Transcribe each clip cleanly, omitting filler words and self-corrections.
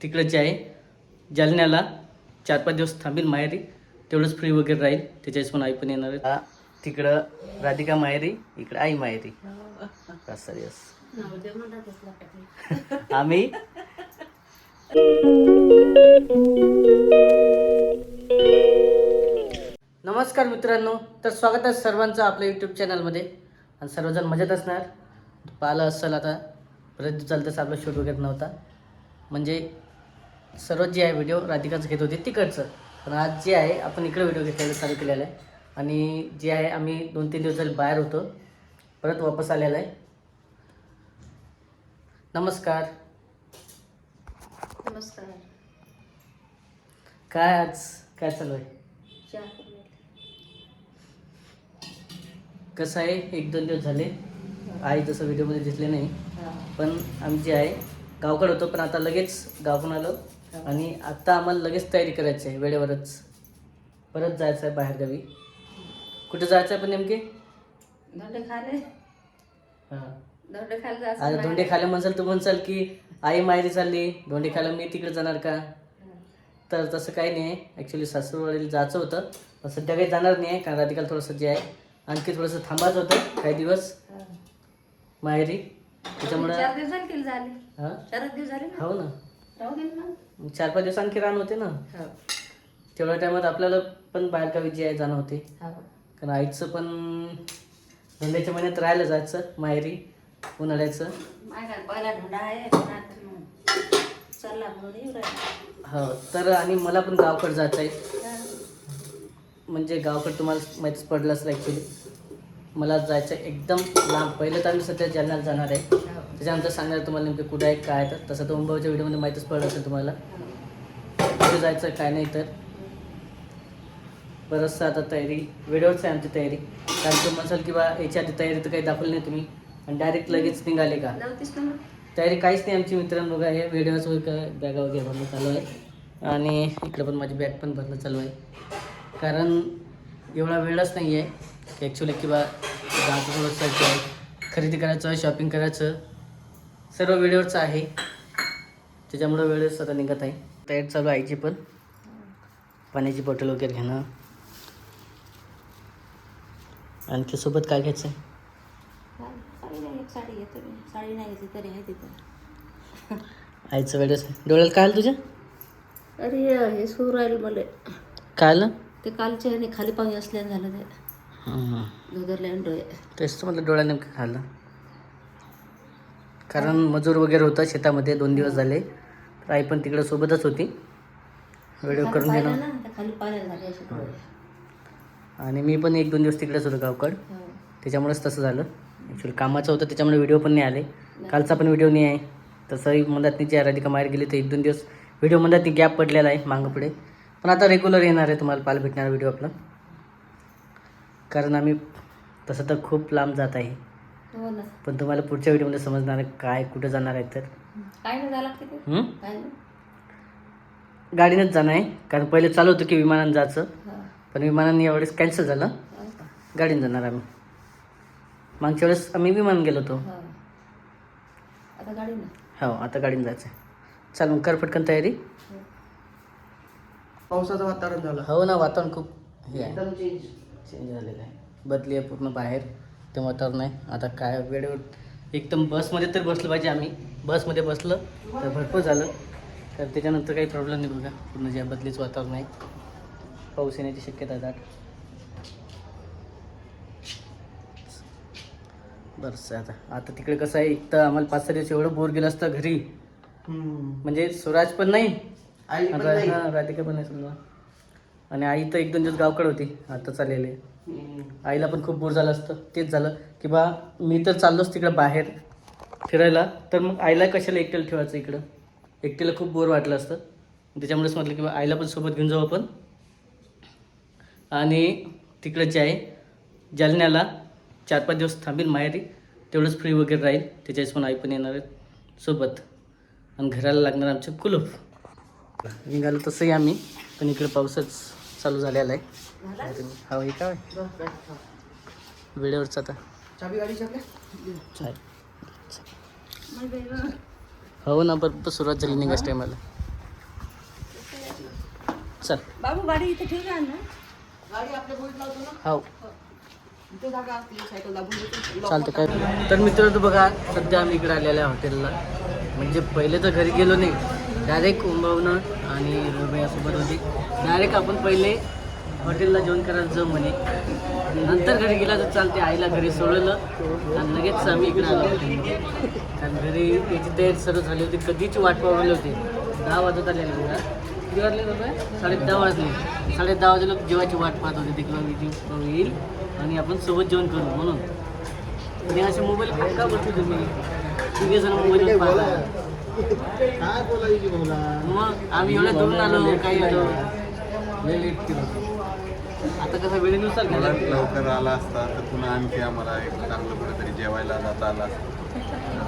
तिकडं जे आहे जालन्याला 4-5 दिवस थांबील माहेरी, तेवढंच फ्री वगैरे राहील. त्याच्यावेळेस पण आई पण येणार आहे. तिकडं राधिका माहेरी, इकडं आई माहेरी. असं यस आम्ही नमस्कार मित्रांनो, तर स्वागत आहे सर्वांचं आपल्या यूट्यूब चॅनलमध्ये. आणि सर्वजण मजेत असणार. पाहिलं असेल आता बरेच दिवस चालतंच आपला शूट वगैरे नव्हता. म्हणजे सर्व जे आहे व्हिडिओ राधिकाच घेत होते तिकडचं, पण आज जे आहे आपण इकडे व्हिडिओ घेतलेला चालू केलेला आहे. आणि जे आहे आम्ही 2-3 दिवस झाले बाहेर होतो, परत वापस आलेला आहे. नमस्कार. नमस्कार. काय आज काय चालू आहे? कसं आहे, 1-2 दिवस झाले आई जसं व्हिडिओमध्ये दिसले नाही, पण आम्ही जे आहे गावकडे होतो, पण आता लगेच गावाकडून आलो. आणि आता आम्हाला लगेच तयारी करायची आहे, वेळेवरच परत जायचं आहे बाहेरगावी. कुठे जायचं आहे पण नेमके? धोंडे खाले. हां, धोंडे खायला जायचं. आता धोंडे खायला म्हणसाल तू म्हणसाल की आई माहेरी चालली, धोंडे खायला मी तिकडे जाणार का? तर तसं काही नाही आहे. ॲक्च्युली सासूरवाडीला जायचं होतं, पण सध्या काही जाणार नाही आहे, कारण राधिकाला थोडंसं जे आहे आणखी थोडंसं थांबायचं होतं काही दिवस माहेरी. त्याच्यामुळे 4 दिवस झाले की झाले. हां 4 दिवस झाले ना. हो ना, राहू दे ना. 4-5 दिवस आणखी राहणं होते ना. तेवढ्या टायमात आपल्याला पण बाहेरगावी जे आहे जाणं होते, कारण आईचं पण धोंड्याच्या महिन्यात राहायला जायचं माहेरी उन्हाळ्याचं. माझ्या पहिला धोंडा आहे, पण आता मग चालला म्हणून येऊ राहिला. हो, तर आणि मला पण गावाकडे जायचं आहे. म्हणजे गावाकडे तुम्हाला माहीतच पडलं असेल. ॲक्च्युली मला जायचं आहे एकदम लांब. पहिलं तर आम्ही सध्या जालन्याला जाणार आहे, त्याच्यानंतर सांगणार तुम्हाला नेमके कुठे आहे काय. तर तसं तर मुंबईच्या व्हिडिओमध्ये माहीतच पडलं असेल तुम्हाला कुठे जायचं आहे काय नाही. तर बरंचसं आता तयारी वेळेवरच आहे आमची तयारी. कारण तुम्ही म्हणसाल की बा याच्या आधी तयारी तर काही दाखवली नाही तुम्ही, आणि डायरेक्ट लगेच निघाले का? तयारी काहीच नाही आमची मित्रांनो. बघा हे व्हिडिओज वगैरे बॅगा वगैरे भरणं चालू आहे, आणि इकडं पण माझी बॅग पण भरणं चालू आहे. कारण एवढा वेळच नाही आहे की ॲक्च्युली की बा जायचं थोडंसं खरेदी करायचं, शॉपिंग करायचं, सर्व वेळेवरचं आहे. त्याच्यामुळं वेळच आता निघत आहे. तयारी चालू आईची पण, पाण्याची बॉटल वगैरे घेणं. आणखी सोबत काय घ्यायचं आहे? साडी घेतो मी. साडी नाही घेतली तरी आहे तिथं. आईचं वेळच आहे. डोळ्याला काय आलं तुझ्या? अरे हे सुरू राहिलं मला. काय आलं? ते कालच्या ह्याने खाली पाणी असल्यानं झालं ते. धोदरल्यानं डोळे. तेच तर म्हटलं डोळ्या नेमकं खाल्लं. कारण मजूर वगैरे होता शेतामध्ये 2 दिवस झाले, तर आई पण तिकडं सोबतच होती. व्हिडिओ करून घेणं. खाली पाण्याला झाले असे डोळे. आणि मी पण 1-2 दिवस तिकडेच होतो गावकड, त्याच्यामुळेच तसं झालं. ॲक्च्युली कामाचं होतं त्याच्यामुळे व्हिडिओ पण नाही आले. कालचा पण व्हिडिओ नाही आहे. तसंही मधातनी जी राधिका बाहेर गेली तर 1-2 दिवस व्हिडिओ मधातनी गॅप पडलेला आहे मागं पुढे. पण आता रेग्युलर येणार आहे, तुम्हाला पाहायला भेटणार व्हिडिओ आपला. कारण आम्ही तसं तर खूप लांब जात आहे, पण तुम्हाला पुढच्या व्हिडिओमध्ये समजणार आहे काय कुठं जाणार आहे. तर काय नाही झालं किती काय नाही. गाडीनंच जाणं आहे, कारण पहिले चालू होतं की विमानानं जायचं, पण विमानाने यावेळेस कॅन्सल झालं. गाडीनं जाणार आम्ही. मागच्या वेळेस आम्ही विमान गेलो होतो. आता गाडीनं. हो, आता गाडीनं जायचं आहे. चाल मग कर पटकन तयारी. पावसाचं वातावरण झालं. हो ना, वातावरण खूप हे आहे, एकदम चेंज झालेलं आहे. बदली आहे पूर्ण बाहेर ते वातावरण आहे. आता काय वेळेवर एकदम बसमध्ये तर बसलं पाहिजे. आम्ही बसमध्ये बसलं तर भरपूर झालं, तर त्याच्यानंतर काही प्रॉब्लेम नाही. बघा पूर्ण जे बदलीचं वातावरण आहे, पाऊस येण्याची शक्यता आहे दाट. बरंच आता तिकडे कसं आहे, एक तर आम्हाला 5-6 दिवस एवढं बोर गेलं असतं घरी. म्हणजे स्वराज पण नाही, आई पण नाही. हां राधिका पण नाही समजा. आणि आई तर 1-2 दिवस गावकडे होती, आता चाललेले. आईला पण खूप बोर झालं असतं. तेच झालं की बा मी तर चाललोच तिकडं बाहेर फिरायला, तर मग आईला कशाला एकट्याला ठेवायचं इकडं. एकट्याला खूप बोर वाटलं असतं, त्याच्यामुळेच म्हटलं की बा आईला पण सोबत घेऊन जाऊ आपण. आणि तिकडं जे आहे जालन्याला 4-5 दिवस थांबील माहेरी, तेवढंच फ्री वगैरे राहील. त्याच्यावेळेस पण आई पण येणार आहे सोबत. आणि घराला लागणार आमचे कुलूप. निघालो तसंही आम्ही, पण इकडे पाऊसच चालू झालेला आहे. हो, हे काय वेळेवरच आता चाबी गाडीची आपल्या. हो ना, बरोबर सुरुवात झाली निघायच्या टायमाला. चल बाबू गाडी इथे ठेवून आण ना. गाडी आपल्या बोईत लावतो ना हो इथे जागा आपली सायकल दाबून देतो. चालतं काय. तर मित्रांनो बघा, सध्या आम्ही इकडे आलेल्या हॉटेलला. म्हणजे पहिले तर घरी गेलो नाही, डायरेक्ट कुंभवणं आणि रुबयासोबत होती. डायरेक्ट आपण पहिले हॉटेलला जेवण करायला जाऊ म्हणे, नंतर घरी गेला तर चालते. आईला घरी सोडलं आणि लगेच आम्ही इकडे आलो. कारण घरी याची तयारी सर्व झाली होती, कधीची वाट पावली होती. 10 वाजत आलेले बघा. किती वाजले बाबा? 10:30 वाजले. 10:30 वाजले जेवायची वाट पाहत होते. तिकडं विजू येईल आणि आपण सोबत जेवण करू म्हणून. आणि असे मोबाईल का बघतो तुम्ही? तिघे जण मोबाईल पाहता. काय बोलायची बोला. मग आम्ही एवढ्या दूरून आलो, काही आलो लेट केलं. आता कसं वेळेनुसार मला गेलं. लवकर आला असता तर पुन्हा आणखी आम्हाला एक चांगलं कुठेतरी जेवायला जाता आला असतं.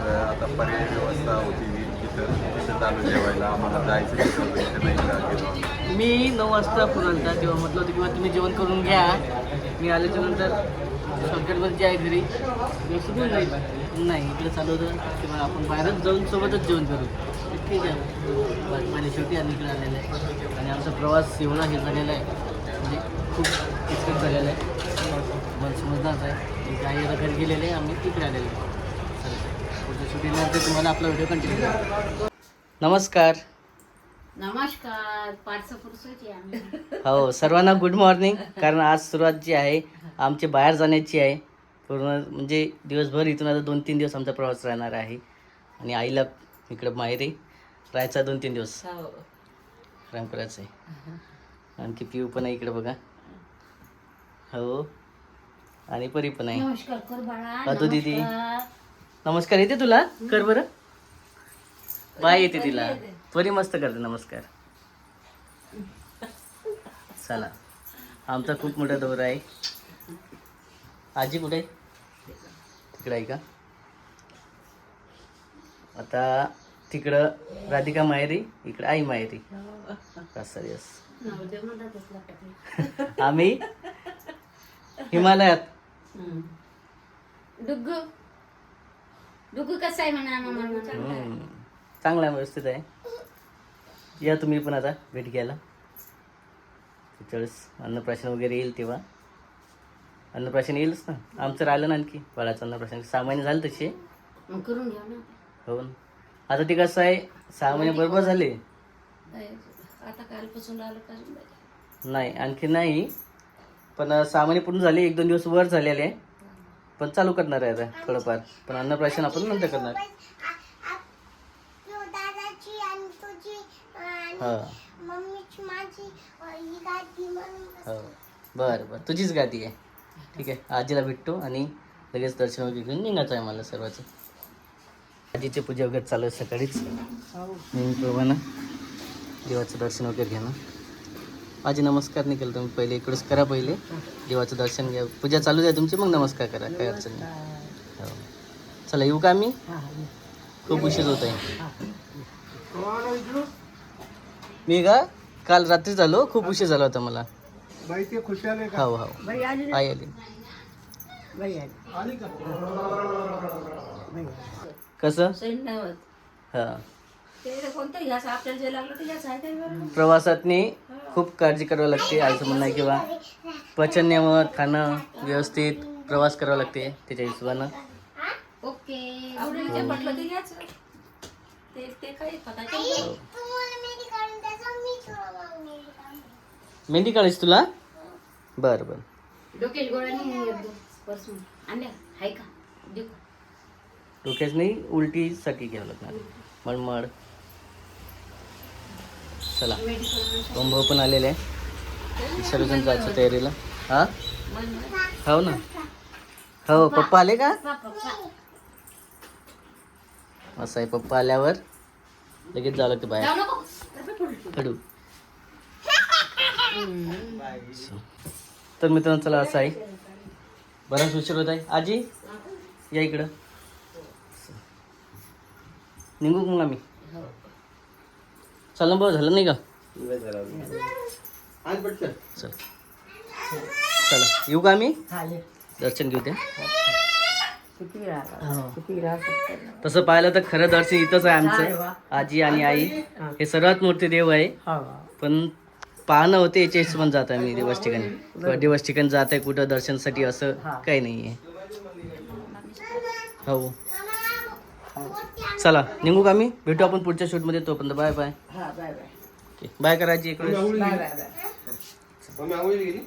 तर आता पर्यायी व्यवस्था होती तिथं चालू जेवायला. आम्हाला जायचं तिथं नाही गेलो. मी 9 वाजता फोन आलता, तेव्हा म्हटलं होतं किंवा तुम्ही जेवण करून घ्या, मी आल्याच्या नंतर शॉर्टकटमध्ये जे आहे घरी व्यवस्थित होऊन जाईल. नाही, इकडे चालू होतं किंवा आपण बाहेरच जाऊन सोबतच जेवण करू. ठीक आहे, माझ्या शेवटी आम्ही इकडे आलेलं आहे. आणि आमचा प्रवास एवढा हे झालेला आहे, म्हणजे खूप एक्सपेक्ट झालेला आहे. मला समजणारच आहे की काही घरी गेलेले आहे, आम्ही तिकडे आलेले आहे. पुढच्या शेवटीनंतर तुम्हाला आपला व्हिडिओ कंटिन्यू करू. नमस्कार. नमस्कार. पार्सल पुरुषाची आम्ही. हो, सर्वांना गुड मॉर्निंग. कारण आज सुरुवात जी आहे आमची बाहेर जाण्याची आहे. पूर्ण म्हणजे दिवसभर इथून आता 2-3 दिवस आमचा प्रवास राहणार आहे. आणि आईला इकडं माहेरी राहायचा 2-3 दिवस आराम करायचं आहे. आणखी पिऊ पण आहे इकडे बघा. हो, आणि परी पण आहे. नमस्कार कर बाळा. का तू दीदी? नमस्कार येते तुला? कर बरं. बाय येते तिला. परी मस्त करते नमस्कार. चला, आमचा खूप मोठा दौरा आहे. आजी कुठे आहे? तिकडं आहे का? आता तिकडं राधिका माहेरी, इकडं आई माहेरी. असं यस. आम्ही हिमालयात. डुग्गू डुग्गू कसा आहे म्हणा मामा? चांगला आहे, व्यवस्थित आहे. या तुम्ही पण आता भेट घ्यायला. त्यावेळेस अन्नप्राशन वगैरे येईल तेव्हा. अन्नप्राशन येईलच ना, आमचं राहिलं ना आणखी बाळाचं अन्नप्राशन. 6 महिने झाले तसे. मग करून घ्या ना. हो ना. आता ते कसं आहे, 6 महिने बरोबर झाले. आता कालपासून आलं का? नाही, आणखी नाही. पण 6 महिने पूर्ण झाले. 1-2 दिवस वर झालेले आहे. पण चालू करणार आहे आता थोडंफार. पण अन्नप्राशन आपण नंतर करणार. हां, हो, बरं बरं, तुझीच गादी आहे. ठीक आहे, आजीला भेटतो आणि लगेच दर्शन वगैरे घेऊन निघायचं आहे मला सर्वांचं. आजीची पूजा वगैरे चालू आहे सकाळीच नेहमीप्रमाणे. देवाचं दर्शन वगैरे घेणं. आजी नमस्कार नाही केलं तुम्ही, पहिले इकडंच करा. पहिले देवाचं दर्शन घ्या, पूजा चालू आहे तुमची, मग नमस्कार करा, काही अडचण नाही. हो, चला येऊ का आम्ही? खूप उशीर होत आहे. मी का काल रात्री झालो, खूप उशीर झाला होता मला. हो हो, आई आली. कसं? हां, प्रवासातनी खूप काळजी करावी लागते. आईचं म्हणणं आहे किंवा पचन नियमावर खाणं व्यवस्थित प्रवास करावा लागते त्याच्या हिशोबानं. ओके. मेहंदी काढायची तुला? बरं बरं. डोक्याची गोळ्या नाही पर्सून आणल्या हाय का? देऊ का? डोक्याच नाही, उलटीसाठी घ्यावं लागणार. मळमळ. चला, भाऊ पण आलेले आहे. सर्वजण जायचं तयारीला. हां, हो ना. हो, पप्पा आले का? असं आहे, पप्पा आल्यावर लगेच जावं लागतं बाहेर. खडू. तर मित्रांनो चला, असं आहे, बराच उशीर होत आहे. आजी या इकडं. निघू मग आम्ही. चला भाऊ, झालं नाही का? चल, चला येऊ का आम्ही? दर्शन घेऊ ते. तसं पाहिलं तर खरं दर्शन इथंच आहे आमचं. आजी आणि आई हे सर्वात मोठे देव आहे. पण पाहणं होते याच्या हिशोबाने जात आहे मी दिवस ठिकाणी किंवा दिवस ठिकाणी जात आहे कुठं दर्शनासाठी असं काही नाही आहे. हो चला निघू का मी भेटू आपण पुढच्या शूटमध्ये. तोपर्यंत बाय बाय. हा बाय बाय बाय करायची इकडे. Bye bye bye.